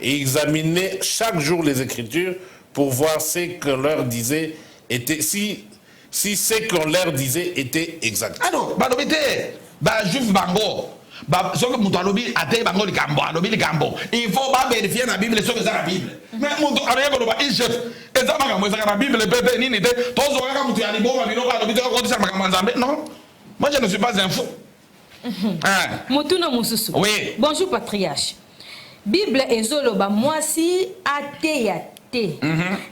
et examinaient chaque jour les Écritures pour voir ce qu'on leur disait était, si ce qu'on leur disait était exact. Alors, ba juif bango ba soki mutu alobi ate bango likambo il faut ba vérifier na bible soki eza na bible mais mutu aloye koloba chef eza makambo ezaka na bible pe nini te tozokaka mutu ya liboma biloko alobi te kokotisa makambo ya nzambe non moi je ne suis pas un fou. Mutuna mususu. Oui. Bonjour patriarche. Bible ezoloba mwasi ateya te.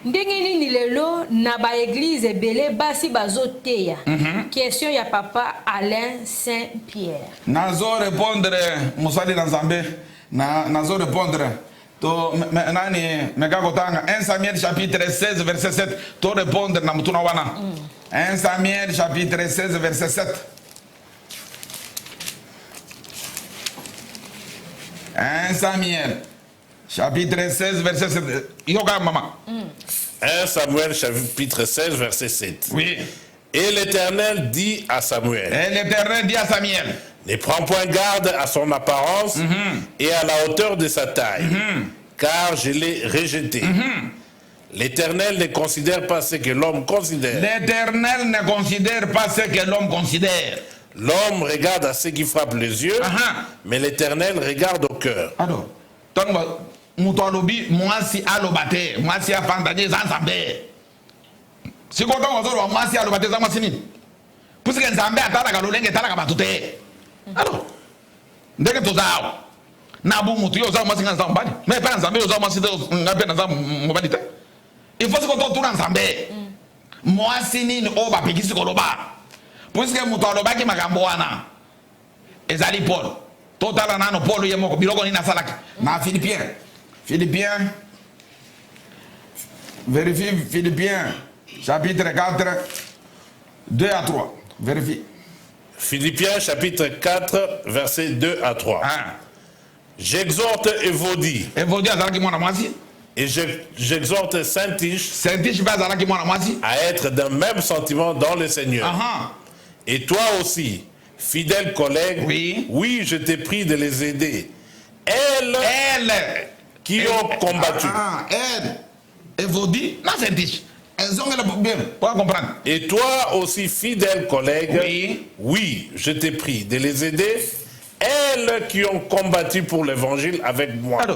Ndenge nini lelo na ba église ebele basi bazoteya. Question ya papa Alain Saint-Pierre. Nazo répondre musali na Nzambe nazo répondre to nani megakotanga 1 Samuel chapitre 16 verset 7 to répondre na mutuna wana. 1 Samuel chapitre 16 verset 7. 1 Samuel chapitre 16 verset 7. Yoga maman. 1 Samuel chapitre 16 verset 7. Oui. Et l'Éternel dit à Samuel. Et l'Éternel dit à Samuel. Ne prends point garde à son apparence et à la hauteur de sa taille, car je l'ai rejeté. L'Éternel ne considère pas ce que l'homme considère. L'Éternel ne considère pas ce que l'homme considère. L'homme regarde à ce qui frappe les yeux, mais l'Éternel regarde au cœur. Alors, mwasi alobate, mwasi afandanye zanzambe. Si kwa ozolo mwasi alobate za mwasi nini? Puisque nzambe atalaka lolenge talaka batute. Alors, ndenge tozao. Na bu mutu yo za mwasi nga nzambali. Mais pas nzambe yo za mwasi ngape na za mobali te. Il faut que tu tuna nzambe. Mwasi nini o ba pekisi koloba. Puisque mutu alobaki makambo wana. Ezali Paul. Total nano Paul yemoko biloko ni nasalaki. Na Philippiens, vérifie Philippiens, chapitre 4, 2 à 3. Vérifie. Philippiens, chapitre 4, versets 2 à 3. J'exhorte Évodie. Et j'exhorte Saint-Tiche à être d'un même sentiment dans le Seigneur. Et toi aussi, fidèle collègue, oui, je t'ai pris de les aider. Elles qui ont combattu. Évodie, non, Saint-Tiche. Elles ont bien, pour comprendre. Et toi aussi, fidèle collègue, oui, je t'ai pris de les aider. Elles qui ont combattu pour l'évangile avec moi.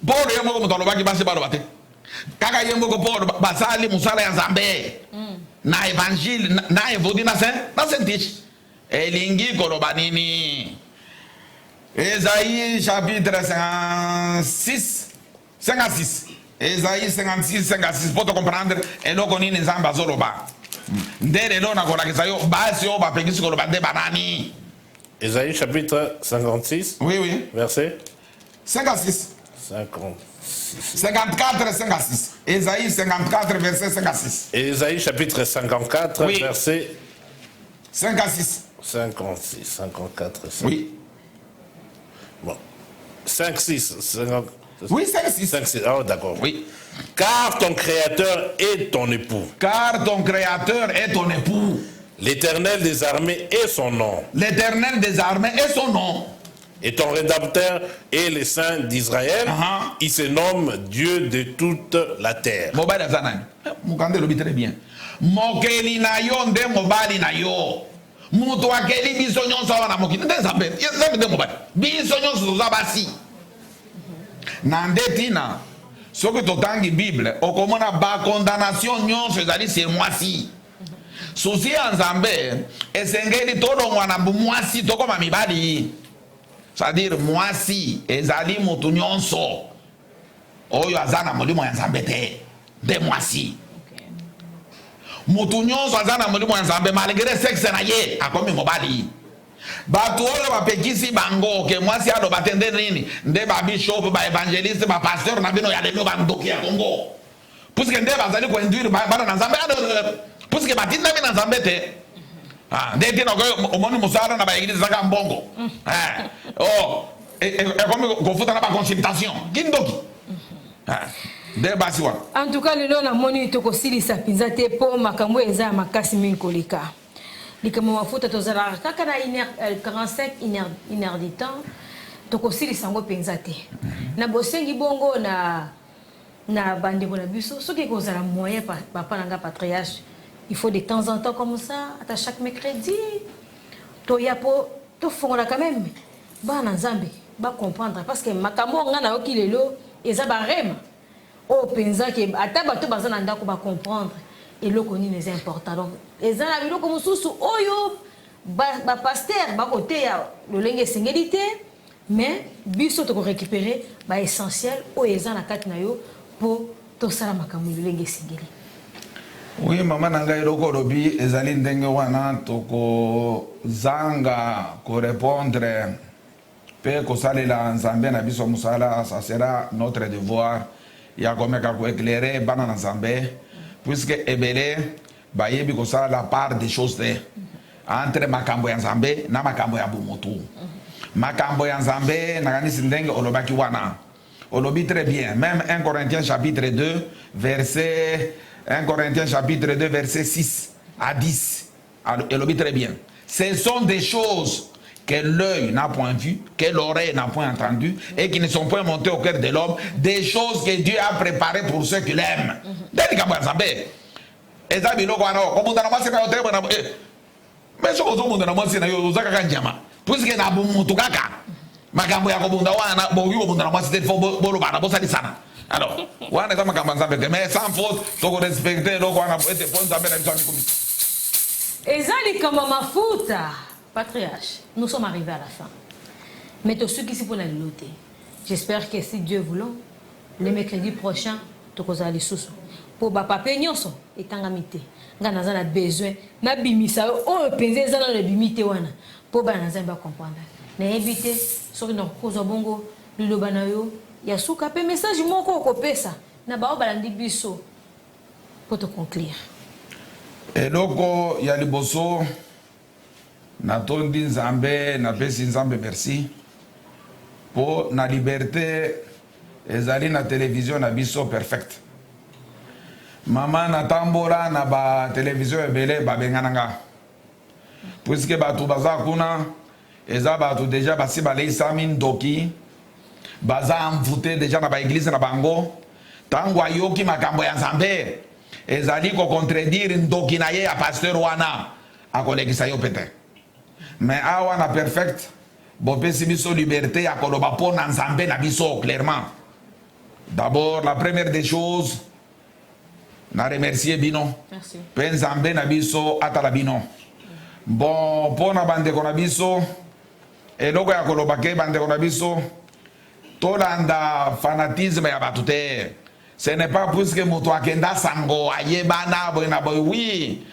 Paul yemoko mutolobaki basi balobate. Kaka yemoko Paul basali musala ya Nzambe. Na évangile na Évodie na Saint-Tiche. Elingi koloba nini? Ésaïe chapitre 56. Ésaïe 56 pour te comprendre eloko nini Nzambe azoloba. Ndele lo na kolakisa yo basi yo bapekisi koloba nde banani. Ésaïe chapitre 56. Oui. Verset 56. 54, 56. Ésaïe 54, verset 56. Ésaïe chapitre 54, verset 56. 56, 54. 5. Oui. Bon. 5, 6. 50. Oui, 5-6. 5-6. Ah, d'accord. Oui. Car ton créateur est ton époux. Car ton créateur est ton époux. L'Éternel des armées est son nom. L'Éternel des armées est son nom. Et ton rédempteur est le Saint d'Israël. Il se nomme Dieu de toute la terre. Mobali azanani. Mukande lobi très bien. Mokeli na yo nde mobali na yo. Mutu akeli biso nyonso wana mokili nde nzambe. Nzambe nde mobali. Biso nyonso toza basi. Na nde tina soki totangi Bible okomona ba condamnation nyonso ezali c'est mwasi. Susi ya nzambe esengeli tolongwa na mwasi tokoma mibali. C'est-à-dire mwasi ezali mutu nyonso oyo aza na molimo ya nzambe te nde mwasi. Mutu nyonso aza na molimo ya nzambe malgré sexe na ye akomi mobali. Bato oyo bapekisi bango ke mwasi aloba te nde nini nde babishop baevangeliste bapasteur na bino ya lelo bandoki ya Congo puisque nde bazali koinduire bana na nzambe puisque batindami na nzambe te. Nde tina omoni mosala na baeglise zaka mbongo ekomi kofuta na baconsultation kindoki nde basi wana. En tout cas lelo namoni tokosilisa mpenza te mpo makambo eza ya makasi mingi koleka likambo mafuta tozalaka kaka na 45 1 heure du temps tokosilisa yango mpenza te na bosengi bongo na bandeko na biso soki kozala moyen papa na nga patriarche il faut de temps en temps comme ça à chaque mercredi toya po tofongola quand même bana nzambe ba comprendre parce que makambo nga na yoki lelo eza barema o penza ke ata bato baza na ndako ba comprendre eloko nini est important donc eza na biloko mosusu oyo ba pasteur ba côté ya lolenge esengeli te mais biso toko récupérer ba essentiel o eza na kati na yo po tosala makambo lolenge esengeli. Oui, maman nanga eloko lobi ezali ndenge wana toko zanga ko répondre pe ko salela nzambe na biso musala, ça sera notre devoir ya komeka ko éclairer bana na nzambe puisque ebele bayebi ko sala la part des choses entre makambo ya nzambe na makambo ya bumotu. Makambo ya nzambe na kanisi ndenge olobaki wana olobi très bien, même 1 Corinthiens chapitre 2 verset 1 Corinthiens chapitre 2 verset 6 à 10. Elle le dit très bien. Ce sont des choses que l'œil n'a point vues, que l'oreille n'a point entendues et qui ne sont point montées au cœur de l'homme. Des choses que Dieu a préparées pour ceux qui l'aiment. Mais ce puisque na bumuntu kaka makambo ya kobunda wana bogi kobunda na mwasi te fo bolo bana bosali sana. Alors, wana kama kamba nzambe te mais sans faute toko respecter loko wana ete po nzambe na biso amikomi. Ezali kama mafuta patriarche. Nous sommes arrivés à la fin. Mais tous ceux qui sont pour la lutte. J'espère que si Dieu voulant le mercredi prochain tokoza li susu. Po ba papa nyonso etangamite. Ngana zana besoin na bimisa o penze zana le bimite wana. Po ba na nzambe comprendre. Na éviter sur une cause bongo liloba na yo ya suka pe message moko kopesa na bao balandi biso pour te conclure. Eloko ya liboso na tondi nzambe na pesi nzambe merci po na liberté ezali na télévision na biso perfect. Mama na tambola na ba télévision ebele babengananga puisque batu baza kuna eza batu déjà basi baleisa mindoki baza envoûté déjà na ba église na bango tango ayoki makambo ya nzambe ezali ko contredire ndoki na ye ya pasteur wana akolekisa yo pete mais awa na perfect bopesi biso liberté ya koloba po na nzambe na biso clairement. D'abord la première des choses na remercier bino pe nzambe na biso atala bino bon po na bandeko na biso eloko ya koloba ke bandeko na biso tolanda fanatisme ya batu te. Ce n'est pas puisque moto akenda sango ayebana boy na boy oui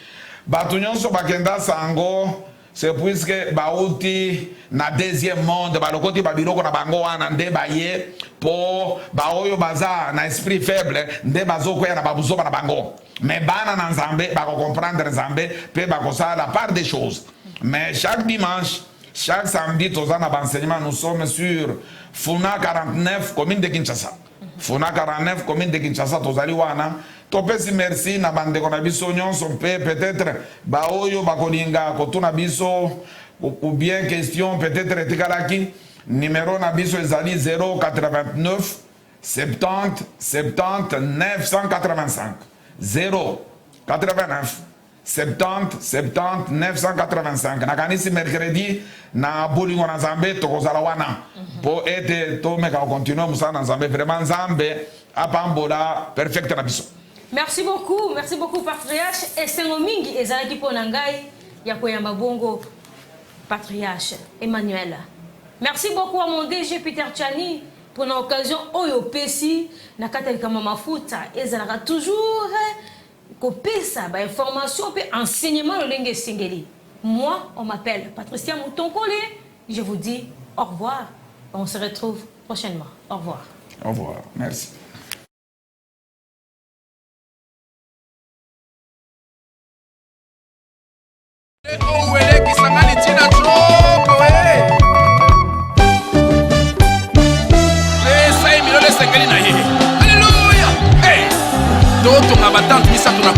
batu nyonso bakenda sango c'est puisque bauti na deuxième monde balokoti babiloko na bango wana nde baye po baoyo baza na esprit faible nde bazokwea na babuzoba na bango mais bana na nzambe bako comprendre nzambe pe bako sala la part des choses mais chaque dimanche Chaque samedi, tous en enseignement, nous sommes sur Funa 49, commune de Kinshasa. Funa 49, commune de Kinshasa, tous allez wana. Topesi merci na bande konabiso nyonso pe peut-être ba oyo bakolinga kotuna biso ou bien question peut-être etikalaki numéro na biso ezali 089 70 70 985 089 70 70 985 nakanisi mercredi na bolingo na Nzambe tokozala wana po ete tomeka continuer musala na Nzambe vraiment Nzambe apambola perfect na biso. Merci beaucoup Patriarche et Sengomingi ezalaki pona ngai ya koyamba bongo Patriarche Emmanuel. Merci beaucoup à mon DG Peter Tchani pour l'occasion oyo pesi na katalika mafuta ezalaka toujours kopesa ba information pe enseignement lolenge singeli. Moi on m'appelle Patricia Moutonkole. Je vous dis au revoir. On se retrouve prochainement. Au revoir. Au revoir. Merci. Oh,